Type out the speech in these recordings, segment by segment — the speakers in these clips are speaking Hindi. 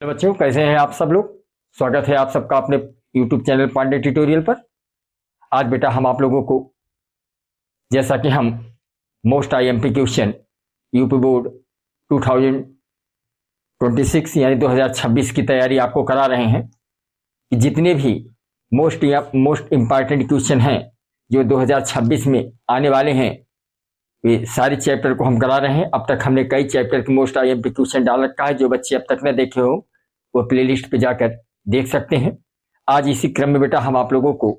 हेलो बच्चों, कैसे हैं आप सब लोग। स्वागत है आप सबका अपने YouTube चैनल पांडे ट्यूटोरियल पर। आज बेटा हम आप लोगों को, जैसा कि हम most IMP question UP board 2026 यानी 2026 की तैयारी आपको करा रहे हैं कि जितने भी मोस्ट इंपॉर्टेंट क्वेश्चन हैं जो 2026 में आने वाले हैं, ये सारे चैप्टर को हम करा रहे हैं। अब तक हमने कई चैप्टर के मोस्ट आईएमपी क्वेश्चन डाल रखा है। जो बच्चे अब तक न देखे हो वो प्लेलिस्ट पे जाकर देख सकते हैं। आज इसी क्रम में बेटा हम आप लोगों को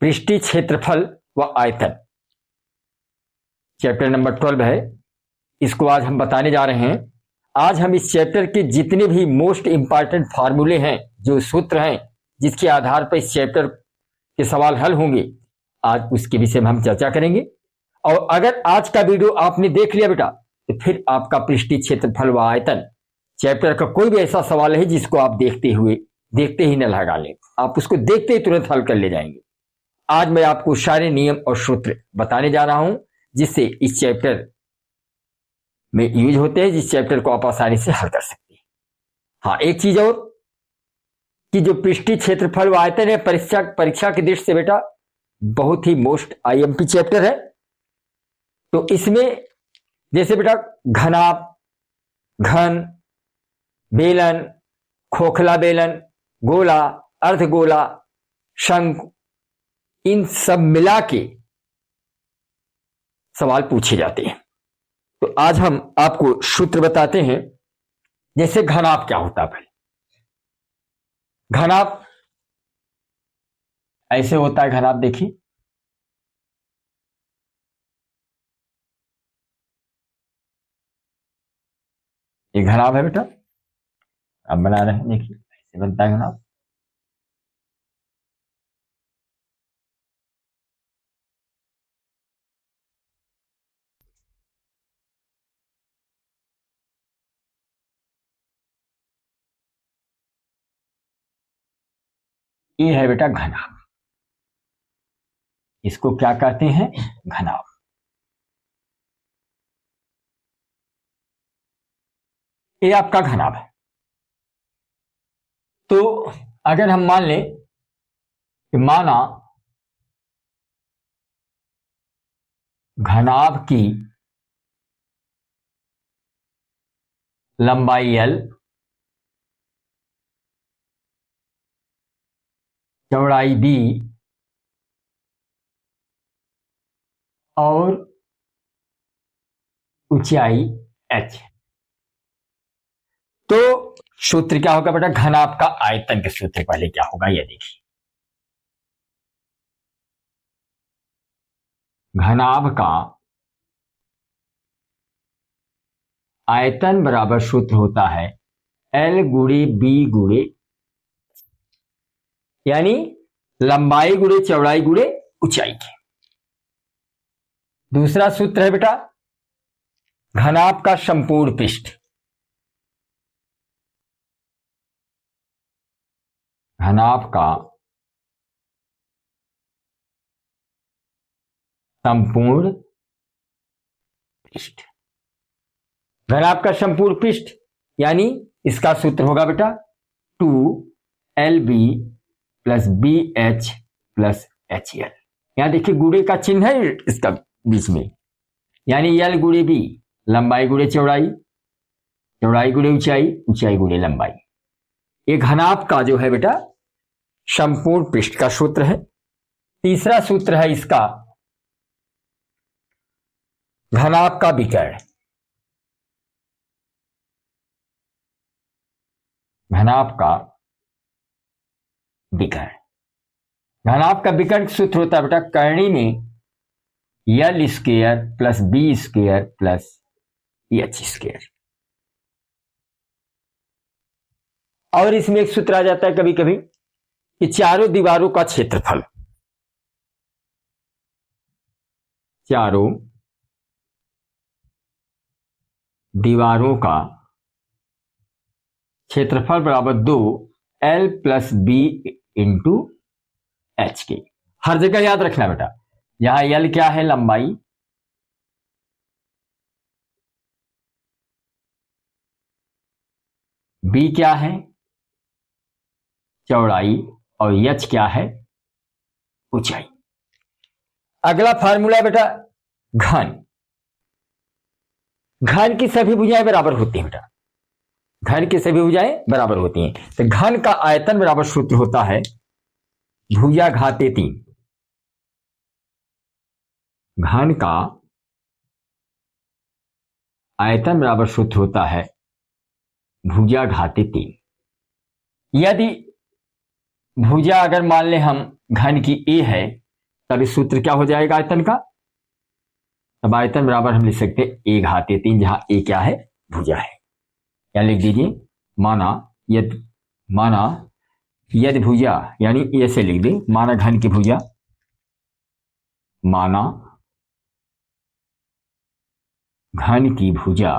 पृष्ठीय क्षेत्रफल व आयतन चैप्टर नंबर 12 है, इसको आज हम बताने जा रहे हैं। आज हम इस चैप्टर के जितने भी मोस्ट इंपॉर्टेंट फार्मूले हैं, जो सूत्र हैं जिसके आधार पर इस चैप्टर के सवाल हल होंगे, आज उसके विषय में हम चर्चा करेंगे। और अगर आज का वीडियो आपने देख लिया बेटा, तो फिर आपका पृष्ठीय क्षेत्रफल व आयतन चैप्टर का कोई भी ऐसा सवाल है जिसको आप देखते ही न लगा लें, आप उसको देखते ही तुरंत हल कर ले जाएंगे। आज मैं आपको सारे नियम और सूत्र बताने जा रहा हूं जिससे इस चैप्टर में यूज होते हैं, जिस चैप्टर को आप आसानी से हल कर सकते हैं। हाँ, एक चीज और कि जो पृष्ठीय क्षेत्रफल व आयतन है, परीक्षा की दृष्टि से बेटा बहुत ही मोस्ट आईएमपी चैप्टर है। तो इसमें जैसे बेटा घनाभ, घन, बेलन, खोखला बेलन, गोला, अर्धगोला, शंकु, इन सब मिला के सवाल पूछे जाते हैं। तो आज हम आपको सूत्र बताते हैं। जैसे घनाभ क्या होता है, भाई घनाभ ऐसे होता है। घनाभ देखिए, ये घनाभ है बेटा, आप बना रहे हैं, देखिए ऐसे बनता है घनाभ। ये है बेटा घनाभ, इसको क्या कहते हैं, घनाभ। ये आपका घनाभ है। तो अगर हम मान लें कि माना घनाभ की लंबाई L, चौड़ाई B और ऊंचाई H, तो सूत्र क्या होगा बेटा, घनाभ का आयतन के सूत्र पहले क्या होगा ये देखिए। घनाभ का आयतन बराबर सूत्र होता है L गुणे B गुणे, यानी लंबाई गुणे चौड़ाई गुणे ऊंचाई के। दूसरा सूत्र है बेटा घनाभ का संपूर्ण पृष्ठ, घनाभ का संपूर्ण पृष्ठ, घनाभ का संपूर्ण पृष्ठ यानी इसका सूत्र होगा बेटा 2LB plus BH plus HL। यहां देखिए गुणे का चिन्ह है इसका बीच में, यानी L गुणे B, लंबाई गुणे चौड़ाई, चौड़ाई गुणे ऊंचाई, ऊंचाई गुणे लंबाई। ये घनाभ का जो है बेटा संपूर्ण पृष्ठ का सूत्र है। तीसरा सूत्र है इसका घनाभ का विकर्ण, घनाभ का विकर्ण। घनाभ का विकर्ण सूत्र होता है बेटा कर्णी में L square plus B square plus H square. और इसमें एक सूत्र आ जाता है कभी कभी कि चारों दीवारों का क्षेत्रफल, चारों दीवारों का क्षेत्रफल बराबर 2L plus B into H के। हर जगह याद रखना बेटा, यहां L क्या है, लंबाई, बी क्या है, चौड़ाई, और एच क्या है, ऊंचाई। अगला फार्मूला है बेटा घन। घन की सभी भुजाएं बराबर होती हैं बेटा, घन की सभी भुजाएं बराबर होती हैं। तो घन का आयतन बराबर सूत्र होता है भुजा घाते 3। घन का आयतन बराबर सूत्र होता है भुजा घाते 3। यदि भुजा अगर मान ले हम घन की ए है, तब इस सूत्र क्या हो जाएगा आयतन का, तब आयतन बराबर हम लिख सकते हैं ए घाते 3, जहां ए क्या है, भुजा है। या लिख दीजिए माना यदि भुजा, यानी ऐसे लिख दें, माना घन की भुजा, माना घन की भुजा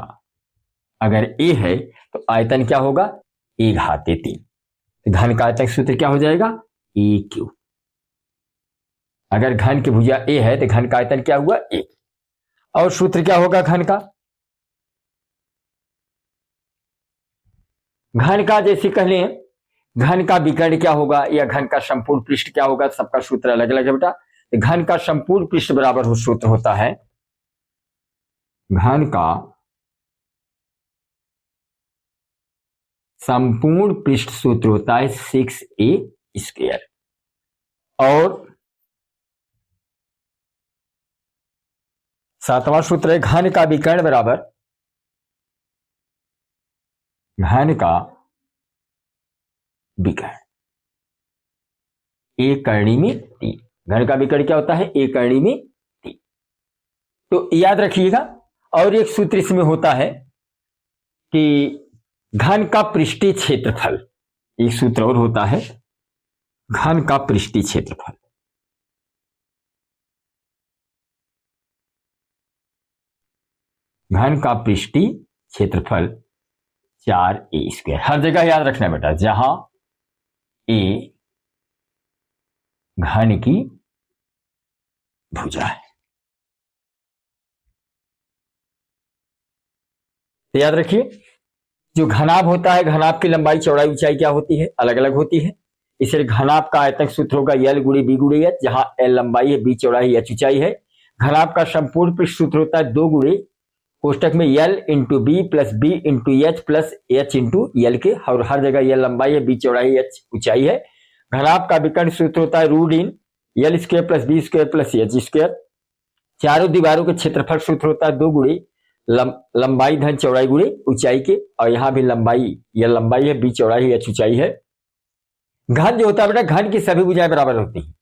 अगर ए है तो आयतन क्या होगा, ए घाते 3। घन का आयतन सूत्र क्या हो जाएगा, ए क्यू। अगर घन की भुजा ए है तो घन का आयतन क्या हुआ, ए। और सूत्र क्या होगा घन का, घन का जैसे कह लें, घन का विकर्ण क्या होगा या घन का संपूर्ण पृष्ठ क्या होगा, सबका सूत्र अलग अलग है बेटा। घन का संपूर्ण पृष्ठ बराबर हो सूत्र होता है, घन का संपूर्ण पृष्ठ सूत्र होता है 6a²। और 7वां सूत्र है घन का विकर्ण बराबर घन का विकर्ण एक करणी में 3। घन का विकर्ण क्या होता है, एक करणी में 3। तो याद रखिएगा। और एक सूत्र इसमें होता है कि घन का पृष्ठीय क्षेत्रफल, एक सूत्र और होता है घन का पृष्ठीय क्षेत्रफल। घन का पृष्ठीय क्षेत्रफल 4a²। हर जगह याद रखना बेटा, जहां ए घन की भुजा है। तो याद रखिए, जो घनाभ होता है, घनाभ की लंबाई चौड़ाई ऊंचाई क्या होती है, अलग अलग होती है। इसलिए घनाभ का आयतन सूत्र होगा यल गुणे बी गुणे एच, जहां एल लंबाई है, बी चौड़ाई, एच ऊंचाई है। घनाभ का संपूर्ण पृष्ठ सूत्र होता है 2 गुणे कोष्टक में l into b plus b into h plus h into l के, और हर जगह यल लंबाई है, बी चौड़ाई, एच ऊंचाई है। घनाभ का विकर्ण सूत्र होता है root in L square plus B square plus H square. चारों दीवारों के क्षेत्रफल सूत्र होता है 2 गुणे लंबाई धन चौड़ाई गुणे ऊंचाई के, और यहां भी लंबाई, यह लंबाई है, बी चौड़ाई, एच ऊंचाई है। घन जो होता है बेटा, घन की सभी भुजाएं बराबर होती हैं।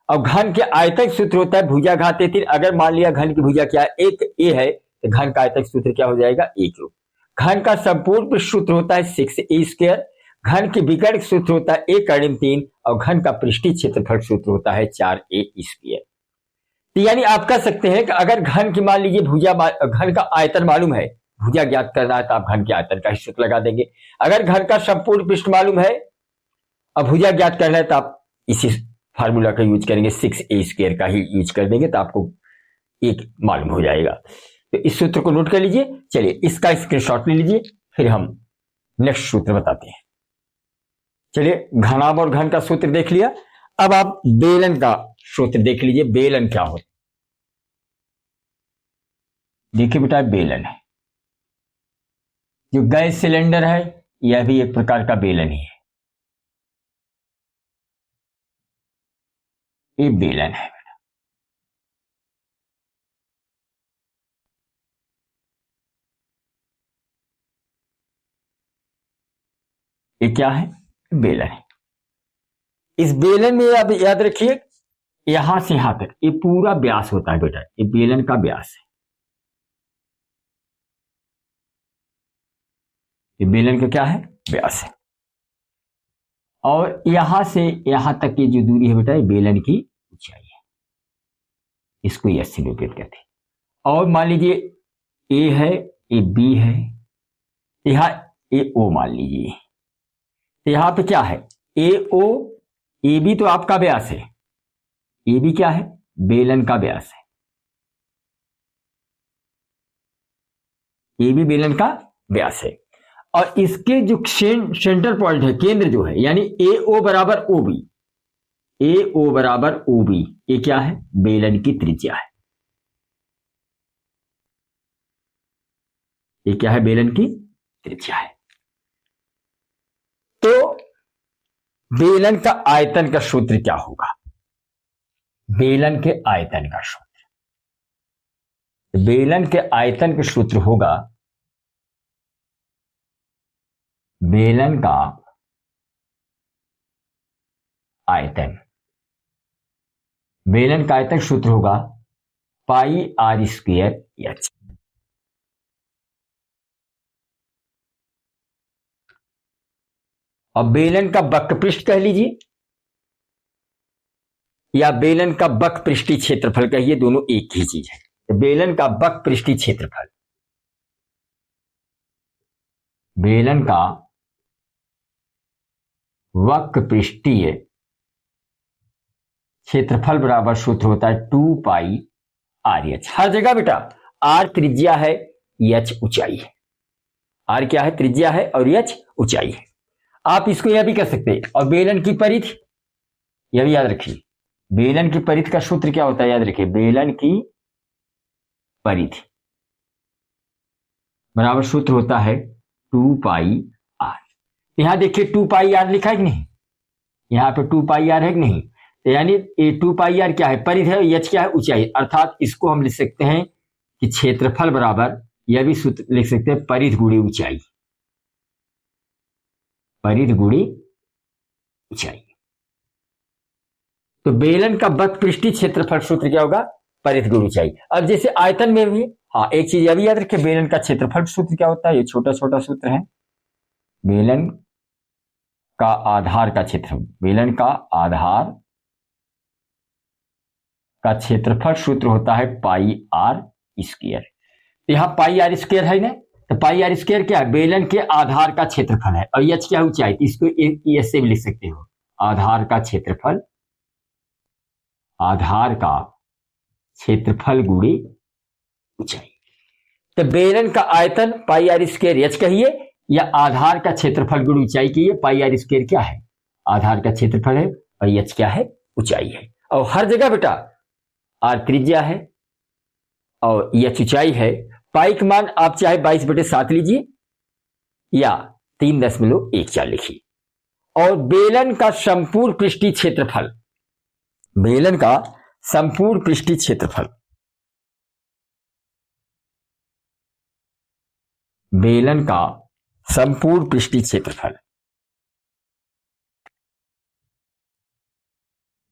और घन के आयतन सूत्र होता है भुजा घाते 3। अगर मान लिया घन की भुजा क्या है, एक ए है, तो घन का आयतन सूत्र क्या हो जाएगा, ए क्यूब। घन का संपूर्ण पृष्ठ सूत्र होता है 6a²। घन के विकर्ण सूत्र होता है ए कर्णिम 3, और घन का पृष्ठीय क्षेत्रफल सूत्र होता है 4a²। तो यानी आप कह सकते हैं कि अगर घन की मान लीजिए भुजा, घन का आयतन मालूम है, भुजा ज्ञात करना है, तो आप घन के आयतन का ही सूत्र लगा देंगे। अगर घन का संपूर्ण पृष्ठ मालूम है और भुजा ज्ञात करना है, तो आप इसी फार्मूला का यूज करेंगे, 6a² का ही यूज कर देंगे, तो आपको एक मालूम हो जाएगा। तो इस सूत्र को नोट कर लीजिए। चलिए इसका स्क्रीनशॉट ले लीजिए, फिर हम नेक्स्ट सूत्र बताते हैं। चलिए घनाभ और घन का सूत्र देख लिया, अब आप बेलन का सूत्र देख लीजिए। बेलन क्या होता है, देखिए बेटा, बेलन है, जो गैस सिलेंडर है यह भी एक प्रकार का बेलन ही है। ये बेलन है बेटा। ये क्या है, बेलन है। इस बेलन में आप याद रखिए, यहां से यहां तक ये पूरा व्यास होता है बेटा, ये बेलन का व्यास है। ये बेलन का क्या है, व्यास है। और यहां से यहां तक की जो दूरी है बेटा, ये बेलन की ऊंचाई है। इसको एस से निरूपित कहते हैं। और मान लीजिए ए है, ए बी है, यहां ए ओ मान लीजिए, तो यहां पे क्या है, ए ओ, ए बी तो आपका व्यास है, ए बी क्या है, बेलन का व्यास है। ए बी बेलन का व्यास है। और इसके जो सेंटर पॉइंट है, केंद्र जो है, यानी ए ओ बराबर ओ बी, ए ओ बराबर ओ बी, ये क्या है? बेलन की त्रिज्या है। ये क्या है? बेलन की त्रिज्या है। तो बेलन का आयतन का सूत्र क्या होगा? बेलन के आयतन का सूत्र, बेलन के आयतन का सूत्र होगा, बेलन का आयतन, बेलन का आयतन सूत्र होगा पाई आर स्क्वायर एच। और बेलन का वक्रपृष्ठ कह लीजिए या बेलन का वक्रपृष्ठीय क्षेत्रफल कहिए, दोनों एक ही चीज है। तो बेलन का वक्रपृष्ठीय क्षेत्रफल, बेलन का वक्रपृष्ठीय क्षेत्रफल बराबर सूत्र होता है 2 पाई आर एच। हर जगह बेटा आर त्रिज्या है, एच ऊंचाई है। आर क्या है? त्रिज्या है, और एच ऊंचाई है। आप इसको यह भी कर सकते हैं। और बेलन की परिधि, यह भी याद रखिए, बेलन की परिधि का सूत्र क्या होता है? याद रखिए, बेलन की परिधि बराबर सूत्र होता है 2 पाई आर। यहां देखिए 2 पाई आर लिखा है कि नहीं? यहां पे 2 पाई आर है कि नहीं? तो यानी ये 2 पाई आर क्या है? परिधि है, एच क्या है? ऊंचाई। अर्थात इसको हम लिख सकते हैं कि क्षेत्रफल बराबर, यह भी सूत्र लिख सकते हैं, परिधि गुणी ऊंचाई, परिधि गुणी ऊंचाई। तो बेलन का वक्रपृष्ठीय क्षेत्रफल सूत्र क्या होगा? परिधि गुणी ऊंचाई। अब जैसे आयतन में भी, हाँ, एक चीज यह भी याद रखें, बेलन का क्षेत्रफल सूत्र क्या होता है? ये छोटा छोटा सूत्र है, बेलन का आधार का क्षेत्र, बेलन का आधार का क्षेत्रफल सूत्र होता है पाई आर स्क्वायर। यहां पाई आर स्क्वायर है ना, तो पाई आर स्क्वायर क्या है? बेलन के आधार का क्षेत्रफल है, और एच क्या ऊंचाई? इसको एस से भी लिख सकते हो, आधार का क्षेत्रफल, आधार का क्षेत्रफल गुणी ऊंचाई। तो बेलन का आयतन पाई आर स्क्वायर एच कहिए, या आधार का क्षेत्रफल गुणी ऊंचाई कहिए। पाई आर स्क्वायर क्या है? आधार का क्षेत्रफल है, और एच क्या है? ऊंचाई है। और हर जगह बेटा आर त्रिज्या है और एच ऊंचाई है। पाई का मान आप चाहे 22/7 लीजिए या 3.14 लिखिए। और बेलन का संपूर्ण पृष्ठीय क्षेत्रफल, बेलन का संपूर्ण पृष्ठीय क्षेत्रफल, बेलन का संपूर्ण पृष्ठीय क्षेत्रफल,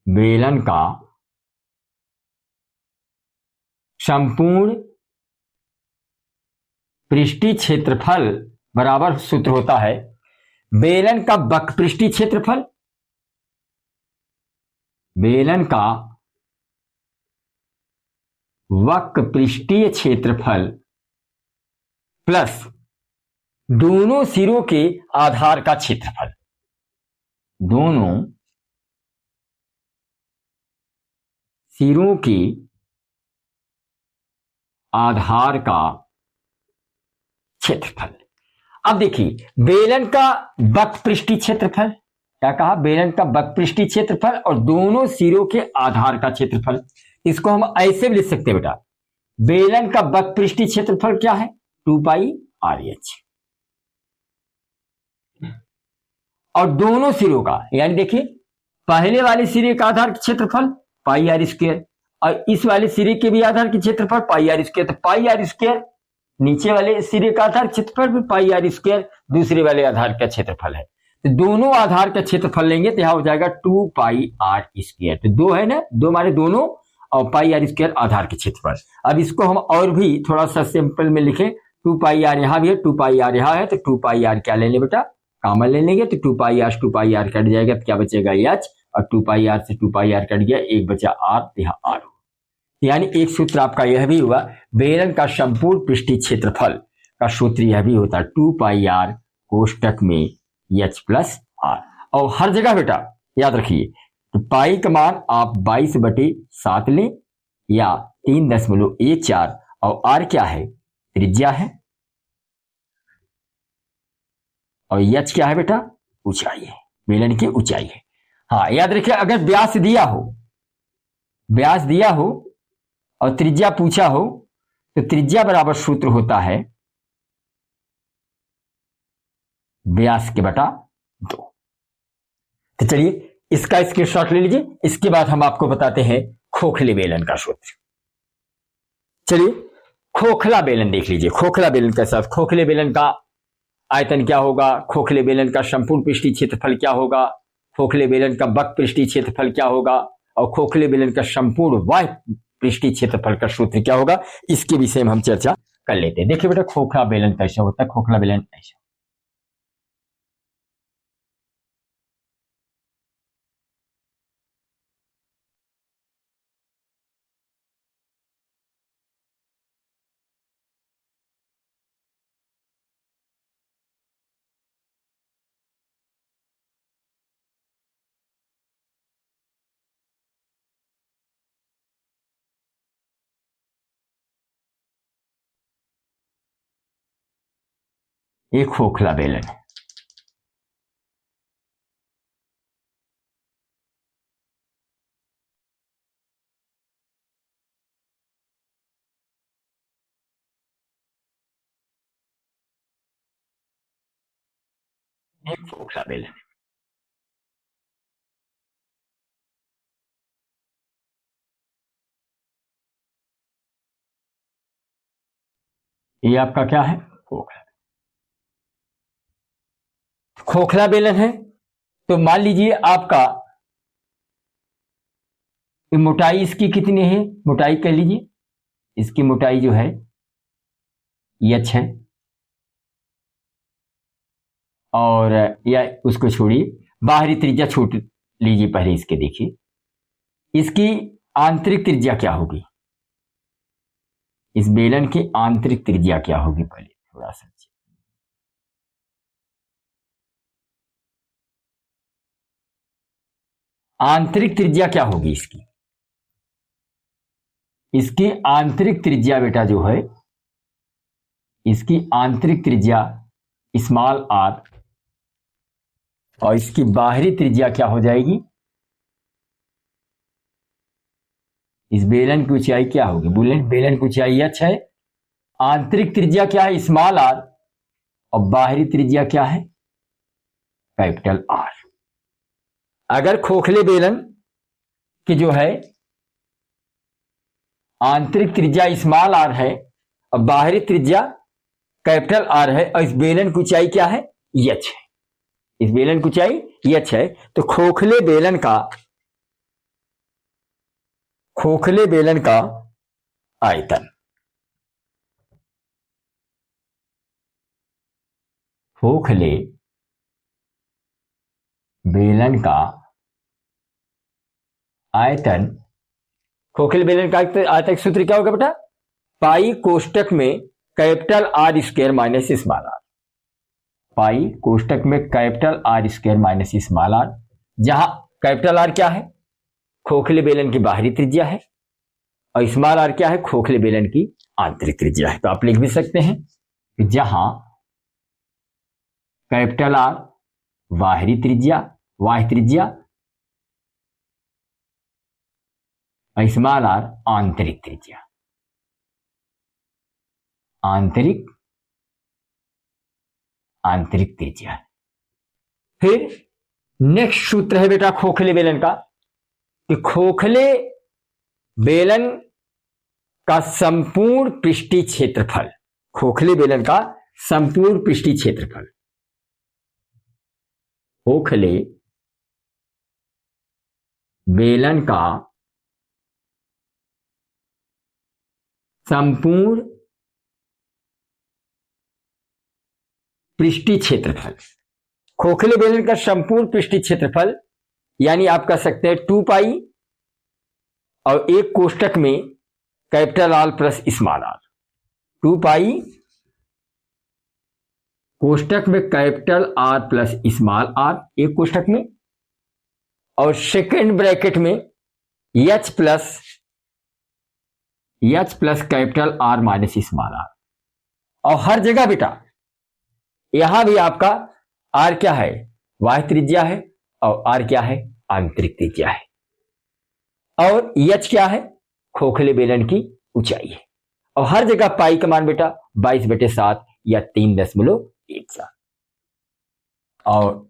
बेलन का संपूर्ण पृष्ठीय क्षेत्रफल बराबर सूत्र होता है बेलन का वक्रपृष्ठीय क्षेत्रफल, बेलन का वक्रपृष्ठीय क्षेत्रफल प्लस दोनों सिरों के आधार का क्षेत्रफल, दोनों सिरों के आधार का क्षेत्रफल। अब देखिए बेलन का वक्रपृष्ठीय क्षेत्रफल, क्या कहा? बेलन का वक्रपृष्ठीय क्षेत्रफल और दोनों सिरों के आधार का क्षेत्रफल। इसको हम ऐसे भी लिख सकते हैं बेटा, बेलन का वक्रपृष्ठीय क्षेत्रफल क्या है? 2 पाई आर एच। और दोनों सिरों का, यानी देखिए पहले वाले सिरे का आधार का क्षेत्रफल पाई आर स्क्वायर, और इस वाले सिरे के भी आधार के क्षेत्रफल पाई आर स्क्वायर। तो पाई आर स्क्वायर नीचे वाले सिरे का आधार क्षेत्रफल भी पाई आर स्क्वायर दूसरे वाले आधार का क्षेत्रफल है। तो दोनों आधार का क्षेत्रफल लेंगे तो यहां हो जाएगा 2 पाई आर स्क्वायर। तो 2 है ना, 2 हमारे दोनों, और पाई आर स्क्वायर आधार के क्षेत्रफल। अब इसको हम और भी थोड़ा सा सिंपल में लिखें, 2 पाई आर यहां भी है, 2 पाई आर यहां है, तो 2 पाई आर क्या ले लें बेटा? कॉमन ले लेंगे, तो 2 पाई आर कट जाएगा, तो क्या बचेगा? एच। और 2 पाई आर से 2 पाई आर कट गया, एक बचा आर, यहाँ आर। यानी एक सूत्र आपका यह भी हुआ, बेलन का संपूर्ण पृष्ठीय क्षेत्रफल का सूत्र यह भी होता है 2 पाई आर कोष्टक में एच प्लस आर। और हर जगह बेटा याद रखिए, तो पाई का मान आप 22/7 लें या 3.14, और आर क्या है? त्रिज्या है। और एच क्या है बेटा, ऊंचाई है, बेलन की ऊंचाई है। हाँ याद रखिए, अगर व्यास दिया हो और त्रिज्या पूछा हो तो त्रिज्या बराबर सूत्र होता है व्यास के बटा 2। तो चलिए इसका स्क्रीनशॉट ले लीजिए। इसके बाद हम आपको बताते हैं खोखले बेलन का सूत्र। चलिए खोखला बेलन देख लीजिए। खोखला बेलन का साथ खोखले बेलन का आयतन क्या होगा, खोखले बेलन का संपूर्ण पृष्ठीय क्षेत्रफल क्या होगा, खोखले बेलन का वक्र पृष्ठीय क्षेत्रफल क्या होगा और खोखले बेलन का संपूर्ण बाह्य पृष्ठीय क्षेत्रफल का सूत्र क्या होगा, इसके विषय में हम चर्चा कर लेते हैं। देखिए बेटा खोखला बेलन कैसे होता है। खोखला बेलन ऐसे, ये खोखला बेलन है। एक खोखला बेलन, ये आपका क्या है, खोखला। खोखला बेलन है तो मान लीजिए आपका मोटाई इसकी कितनी है, मोटाई कह लीजिए इसकी मोटाई जो है एच है, और या उसको छोड़िए, बाहरी त्रिज्या छोड़ लीजिए पहले इसके। देखिए इसकी आंतरिक त्रिज्या क्या होगी, इस बेलन की आंतरिक त्रिज्या क्या होगी, पहले थोड़ा सा आंतरिक त्रिज्या क्या होगी इसकी। इसकी आंतरिक त्रिज्या बेटा जो है, इसकी आंतरिक त्रिज्या स्मॉल आर, और इसकी बाहरी त्रिज्या क्या हो जाएगी, इस बेलन की ऊंचाई क्या होगी, बेलन की ऊंचाई एच है, आंतरिक त्रिज्या क्या है स्मॉल आर, और बाहरी त्रिज्या क्या है कैपिटल आर। अगर खोखले बेलन की जो है आंतरिक त्रिज्या स्मॉल आर है और बाहरी त्रिज्या कैपिटल आर है, और इस बेलन की ऊंचाई क्या है एच है, इस बेलन की ऊंचाई एच है, तो खोखले बेलन का आयतन, खोखले बेलन का आयतन, खोखले बेलन का आयतन सूत्र क्या होगा बेटा, पाई कोष्टक में capital R square minus small R, pi कोष्टक में capital R square minus small R, जहां कैपिटल आर क्या है, खोखले बेलन की बाहरी त्रिज्या है, और स्मॉल आर क्या है, खोखले बेलन की आंतरिक त्रिज्या है। तो आप लिख भी सकते हैं कि जहां कैपिटल आर बाहरी त्रिज्या, बाह्य त्रिज्या, स्मॉल आर आंतरिक त्रिज्या, आंतरिक त्रिज्या। फिर नेक्स्ट सूत्र है बेटा खोखले बेलन का, कि खोखले बेलन का संपूर्ण पृष्ठीय क्षेत्रफल, खोखले बेलन का संपूर्ण पृष्ठीय क्षेत्रफल, खोखले बेलन का संपूर्ण पृष्ठीय क्षेत्रफल, खोखले बेलन का संपूर्ण पृष्ठीय क्षेत्रफल यानी आप कह सकते हैं 2 पाई और एक कोष्टक में capital R plus small r, 2 pi कोष्टक में capital R plus small r एक कोष्टक में, और सेकेंड ब्रैकेट में h plus capital R minus small r. और हर जगह बेटा यहां भी आपका आर क्या है, बाह्य त्रिज्या है, और आर क्या है, आंतरिक त्रिज्या है, और एच क्या है, खोखले बेलन की ऊंचाई है। और हर जगह पाई का मान बेटा 22/7 या 3.17। और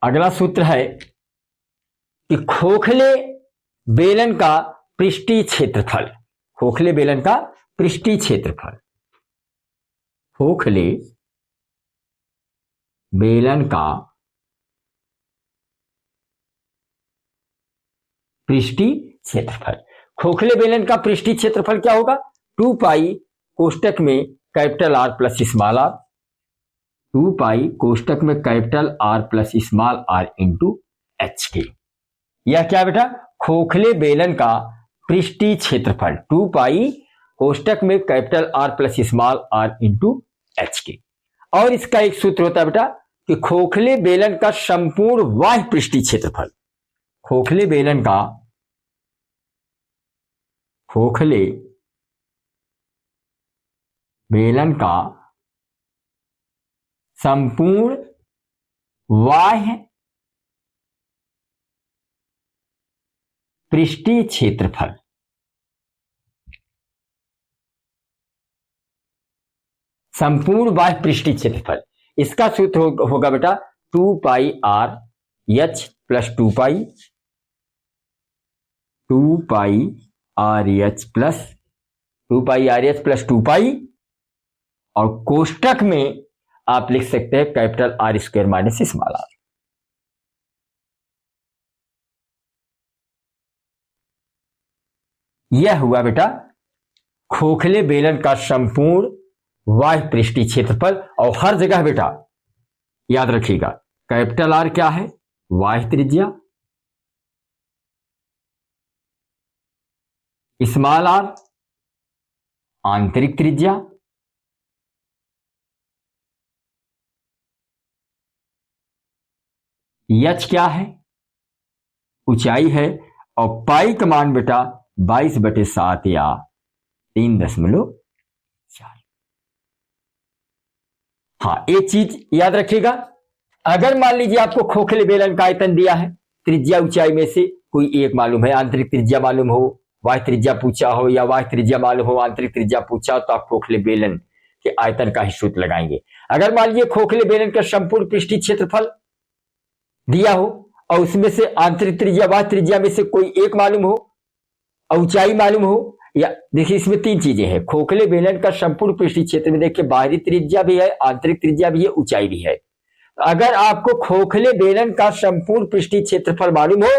अगला सूत्र है कि खोखले बेलन का पृष्ठीय क्षेत्रफल, खोखले बेलन का पृष्ठीय क्षेत्रफल, खोखले बेलन का पृष्ठीय क्षेत्रफल, खोखले बेलन का पृष्ठीय क्षेत्रफल क्या होगा, 2 पाई कोष्टक में capital R plus small r, 2 pi कोष्टक में capital R plus small r into h के। यह क्या बेटा, खोखले बेलन का पृष्ठीय क्षेत्रफल 2 पाई कोष्टक में capital R plus small r into h के। और इसका एक सूत्र होता है बेटा कि खोखले बेलन का संपूर्ण बाह्य पृष्ठीय क्षेत्रफल, खोखले बेलन का, खोखले बेलन का संपूर्ण बाह्य पृष्ठीय क्षेत्रफल, संपूर्ण बाह्य पृष्ठीय क्षेत्रफल, इसका सूत्र होगा बेटा 2 pi r h plus 2 pi, 2 pi r h plus 2 pi r h plus 2 pi, और कोष्टक में आप लिख सकते हैं capital R square minus small r. यह हुआ बेटा खोखले बेलन का संपूर्ण बाह्य पृष्ठीय क्षेत्रफल। और हर जगह बेटा याद रखिएगा कैपिटल आर क्या है, बाह्य त्रिज्या, स्मॉल आर आंतरिक त्रिज्या, एच क्या है, ऊंचाई है, और पाई का मान बेटा 22/7 या 3.4। हाँ, एक चीज याद रखिएगा, अगर मान लीजिए आपको खोखले बेलन का आयतन दिया है, त्रिज्या ऊंचाई में से कोई एक मालूम है, आंतरिक त्रिज्या मालूम हो, बाह्य त्रिज्या पूछा हो, या बाह्य त्रिज्या मालूम हो, आंतरिक त्रिज्या पूछा हो, तो आप खोखले बेलन के आयतन का ही सूत्र लगाएंगे। अगर मान लीजिए खोखले बेलन का संपूर्ण पृष्ठीय क्षेत्रफल दिया हो और उसमें से आंतरिक त्रिज्या बाह्य त्रिज्या में से कोई एक मालूम हो और ऊंचाई मालूम हो, या देखिए इसमें 3 चीजें हैं, खोखले बेलन का संपूर्ण पृष्ठीय क्षेत्र में देखिए बाहरी त्रिज्या भी है, आंतरिक त्रिज्या भी है, ऊंचाई भी है। अगर आपको खोखले बेलन का संपूर्ण पृष्ठीय क्षेत्रफल मालूम हो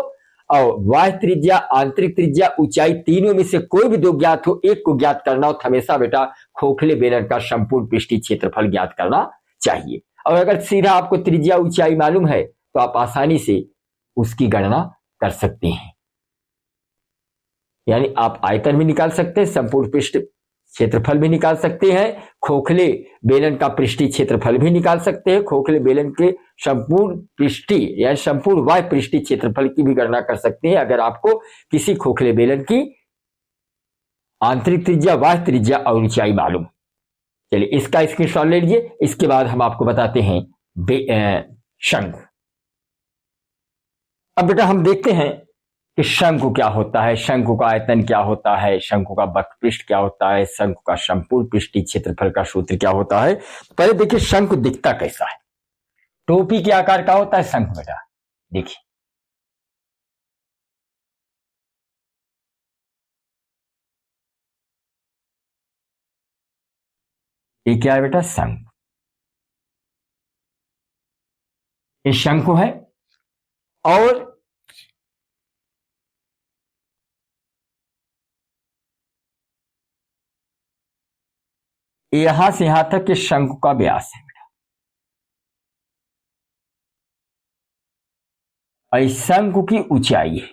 और बाह्य त्रिज्या, आंतरिक त्रिज्या, ऊंचाई तीनों में से कोई भी 2 ज्ञात हो, एक को ज्ञात करना हो, तो हमेशा बेटा खोखले बेलन का संपूर्ण पृष्ठीय क्षेत्रफल ज्ञात करना चाहिए। और अगर सीधा आपको त्रिज्या ऊंचाई मालूम है तो आप आसानी से उसकी गणना कर सकते हैं, यानी आप आयतन भी निकाल सकते हैं, संपूर्ण पृष्ठ क्षेत्रफल भी निकाल सकते हैं, खोखले बेलन का पृष्ठीय क्षेत्रफल भी निकाल सकते हैं, खोखले बेलन के संपूर्ण पृष्ठीय या संपूर्ण बाह्य पृष्ठीय क्षेत्रफल की भी गणना कर सकते हैं, अगर आपको किसी खोखले बेलन की आंतरिक त्रिज्या, बाह्य त्रिज्या और ऊंचाई मालूम। चलिए इसका स्क्रीनशॉट ले लीजिए। इसके बाद हम आपको बताते हैं शंकु। अब बेटा हम देखते हैं कि शंकु क्या होता है, शंकु का आयतन क्या होता है, शंकु का वक्रपृष्ठ क्या होता है, शंकु का संपूर्ण पृष्ठीय क्षेत्रफल का सूत्र क्या होता है। पहले देखिए शंकु दिखता कैसा है। टोपी के आकार का होता है शंकु बेटा, देखिए ये क्या है बेटा, शंकु। ये शंकु है और यहां से यहां तक के शंकु का व्यास है बेटा। और इस शंकु की ऊंचाई है,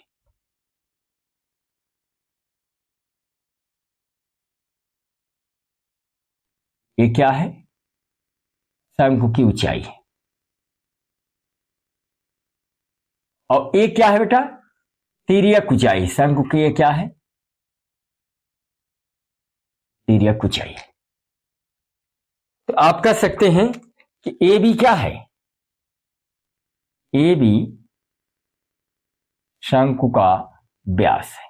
ये क्या है, शंकु की ऊंचाई है। और ये क्या है बेटा, तिर्यक ऊंचाई। शंकु की ये क्या है, तिर्यक ऊंचाई। तो आप कह सकते हैं कि ए बी क्या है, ए बी शंकु का व्यास है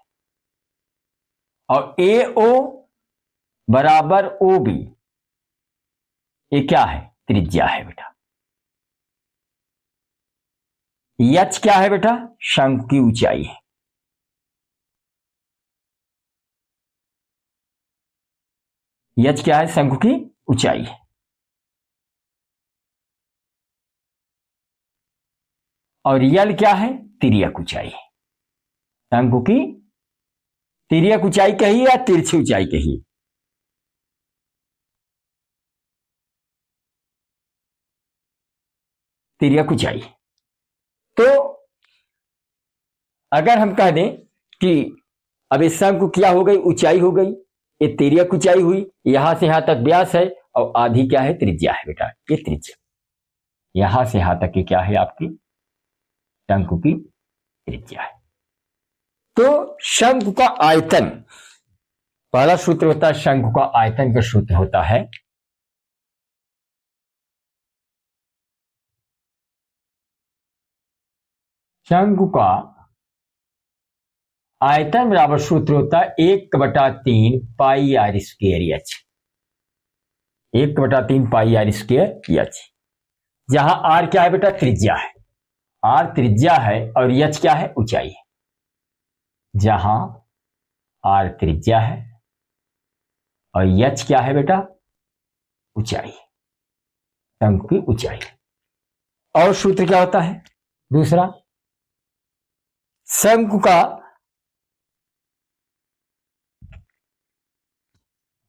और ए ओ बराबर ओ बी, ये क्या है? त्रिज्या है बेटा। एच क्या है बेटा? शंकु की ऊंचाई है। एच क्या है? शंकु की ऊंचाई है। और यल क्या है? तिर्यक ऊंचाई है। शंकु की तिर्यक ऊंचाई कहिए या तिरछी ऊंचाई कहिए? तिर्यक ऊंचाई। तो अगर हम कह दें कि अब इस शंकु क्या हो गई? ऊंचाई हो गई, ये तिर्यक ऊंचाई हुई, यहां से यहां तक व्यास है और आधी क्या है? त्रिज्या है बेटा, ये त्रिज्या। यहां से यहां तक ये क्या है? आपकी शंकु की त्रिज्या है। तो शंकु का आयतन, पहला सूत्र होता है शंकु का आयतन का सूत्र होता है शंकु का आयतन बराबर सूत्र होता है 1/3 pi R square H. 1/3 pi R square H, जहां आर क्या है बेटा? त्रिज्या है। आर त्रिज्या है और एच क्या है? ऊंचाई है। जहां आर त्रिज्या है और एच क्या है बेटा? ऊंचाई, शंकु की ऊंचाई। और सूत्र क्या होता है दूसरा? शंकु का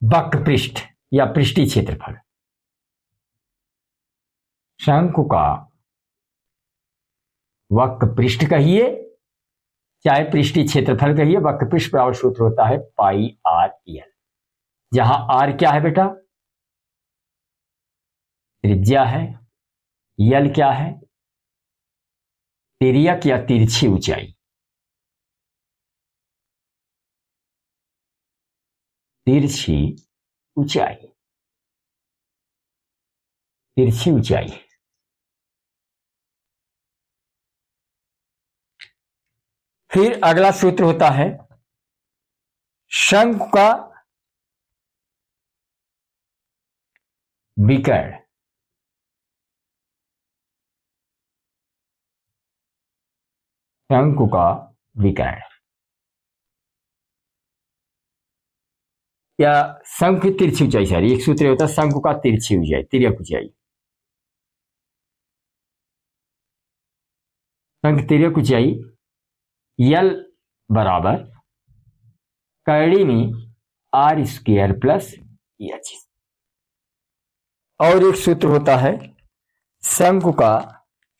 वक्र पृष्ठ या पृष्ठीय क्षेत्रफल। शंकु का वक्र पृष्ठ कहिए चाहे पृष्ठीय क्षेत्रफल कहिए, वक्र पृष्ठ बराबर सूत्र होता है पाई आर एल। जहां आर क्या है बेटा? त्रिज्या है, यल क्या है? तिर्यक या तिरछी ऊंचाई। तिरछी ऊंचाई, तिरछी ऊंचाई। फिर अगला सूत्र होता है शंकु का विकर्ण। शंकु का विकर्ण या शंकु की तिरछी ऊंचाई, सॉरी, एक सूत्र होता है शंकु का तिरछी ऊंचाई, तिर्यक ऊंचाई। शंकु तिर्यक ऊंचाई यल बराबर कड़ी में आर स्क्वायर प्लस एच। और एक सूत्र होता है शंकु का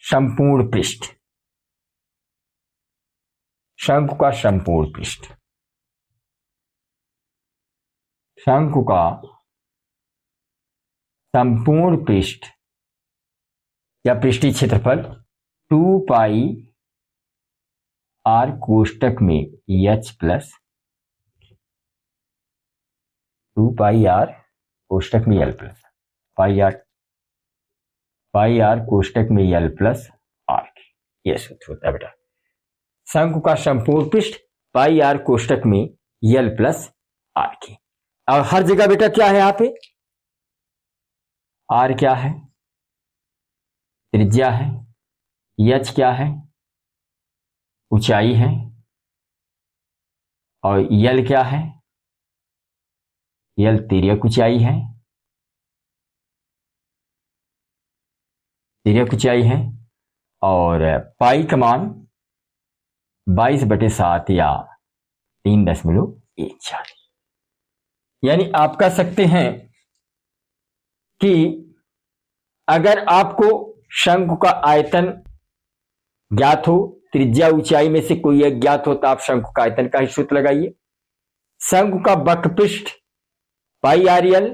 संपूर्ण पृष्ठ। शंकु का संपूर्ण पृष्ठ, शंकु का संपूर्ण पृष्ठ या पृष्ठीय क्षेत्रफल 2 पाई आर कोष्टक में एच प्लस 2 पाई आर कोष्टक में एल प्लस पाई आर कोष्टक में एल प्लस आर। यह सूत्र होता है बेटा शंकु का संपूर्ण पृष्ठ पाई आर कोष्टक में एल प्लस आर की। और हर जगह बेटा क्या है? यहां पे आर क्या है? त्रिज्या है, एच क्या है? ऊंचाई है, और यल क्या है? यल तिर्यक ऊंचाई है, तिर्यक ऊंचाई है। और पाई का मान 22/7 या 3.14। यानी आप कह सकते हैं कि अगर आपको शंकु का आयतन ज्ञात हो, त्रिज्या ऊंचाई में से कोई एक ज्ञात हो, तो आप शंकु का आयतन का ही सूत्र लगाइए। शंकु का वक्र पृष्ठ पाई आर एल,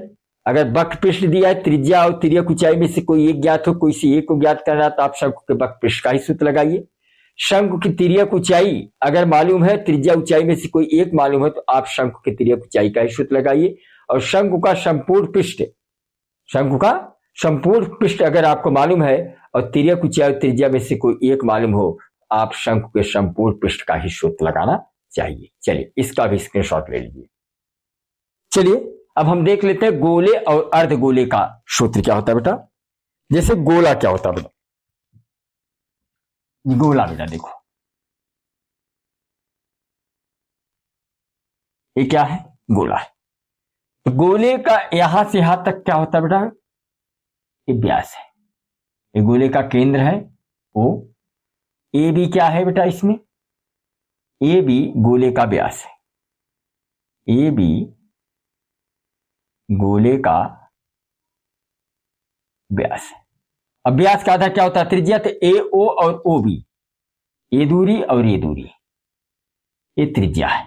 अगर वक्र पृष्ठ दिया है, त्रिज्या और तिर्यक ऊंचाई में से कोई एक ज्ञात हो, कोई सी एक को ज्ञात करना, तो आप शंकु के वक्र पृष्ठ का ही सूत्र लगाइए। शंकु की तिर्यक ऊंचाई अगर मालूम है, त्रिज्या ऊंचाई में से कोई एक मालूम है, तो आप शंकु की तिर्यक ऊंचाई का ही सूत्र लगाइए। और शंकु का संपूर्ण पृष्ठ, शंकु का संपूर्ण पृष्ठ अगर आपको मालूम है और तिर्यक ऊंचाई और त्रिज्या में से कोई एक मालूम हो, आप शंकु के संपूर्ण पृष्ठ का ही सूत्र लगाना चाहिए। चलिए इसका भी स्क्रीनशॉट ले लीजिए। चलिए अब हम देख लेते हैं गोले और अर्धगोले का सूत्र क्या होता है बेटा। जैसे गोला क्या होता है बेटा, गोला बेटा देखो ये क्या है, गोला है। तो गोले का यहां से यहां तक क्या होता है बेटा, ये व्यास है। ये गोले का केंद्र है ओ। ए बी क्या है बेटा इसमें, ए बी गोले का व्यास है। ए बी गोले का व्यास है। अब व्यास का आधा क्या होता है, त्रिज्या। तो ए ओ और ओ बी, ये दूरी और ये दूरी, ये त्रिज्या है।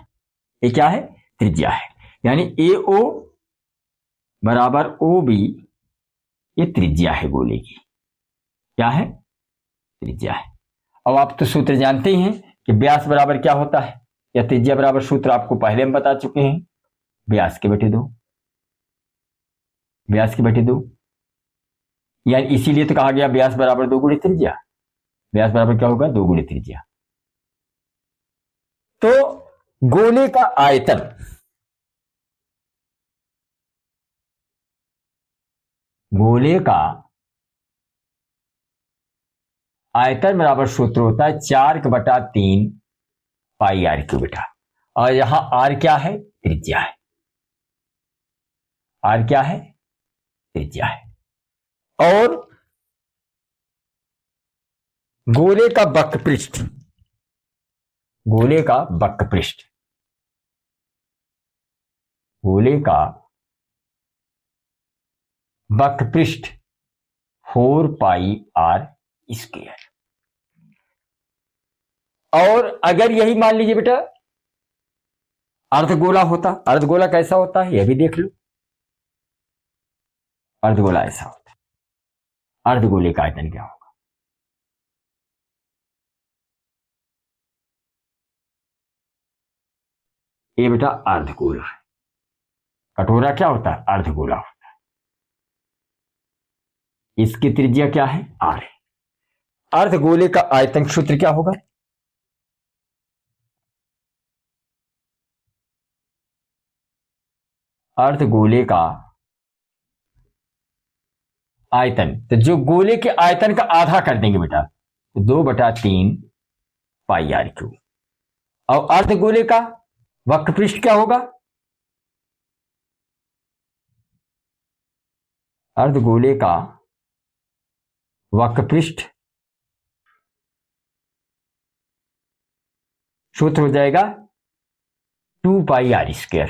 ये क्या है, त्रिज्या है। यानी ए ओ बराबर ओ बी, ये त्रिज्या है गोले की। क्या है, त्रिज्या है। अब आप तो सूत्र जानते ही हैं कि व्यास बराबर क्या होता है, या त्रिज्या बराबर, सूत्र आपको पहले हम बता चुके हैं, व्यास के बटे 2, व्यास के बटे 2। यानी इसीलिए तो कहा गया व्यास बराबर 2 गुणे त्रिज्या। व्यास बराबर क्या होगा, 2 गुणे त्रिज्या। तो गोले का आयतन, गोले का आयतन बराबर सूत्र होता है 4/3 पाई आर क्यूब बेटा। और यहां आर क्या है, त्रिज्या है। आर क्या है, त्रिज्या है। और गोले का वक्रपृष्ठ, गोले का वक्रपृष्ठ, गोले का वक्रपृष्ठ 4 पाई आर स्क्वायर। और अगर यही मान लीजिए बेटा अर्धगोला होता, अर्धगोला कैसा होता है यह भी देख लो। अर्धगोला ऐसा होता है। अर्धगोले का आयतन क्या होगा, ये बेटा अर्धगोला है। कटोरा क्या होता है, अर्धगोला होता है। इसकी त्रिज्या क्या है, आर है। अर्धगोले का आयतन सूत्र क्या होगा, अर्धगोले का आयतन, तो जो गोले के आयतन का आधा कर देंगे बेटा, तो 2/3 पाई आर क्यूब। और अर्धगोले का वक्रपृष्ठ क्या होगा, अर्धगोले का वक्रपृष्ठ सूत्र हो जाएगा 2 pi R square,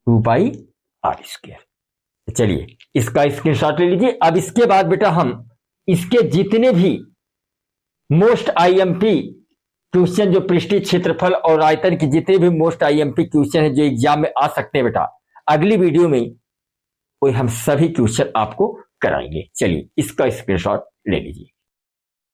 2 pi R square. चलिए इसका स्क्रीनशॉट ले लीजिए। अब इसके बाद बेटा हम इसके जितने भी मोस्ट आईएमपी क्वेश्चन, जो पृष्ठीय क्षेत्रफल और आयतन के जितने भी मोस्ट आईएमपी क्वेश्चन है जो एग्जाम में आ सकते हैं बेटा, अगली वीडियो में कोई हम सभी क्वेश्चन आपको कराएंगे। चलिए इसका स्क्रीनशॉट ले लीजिए।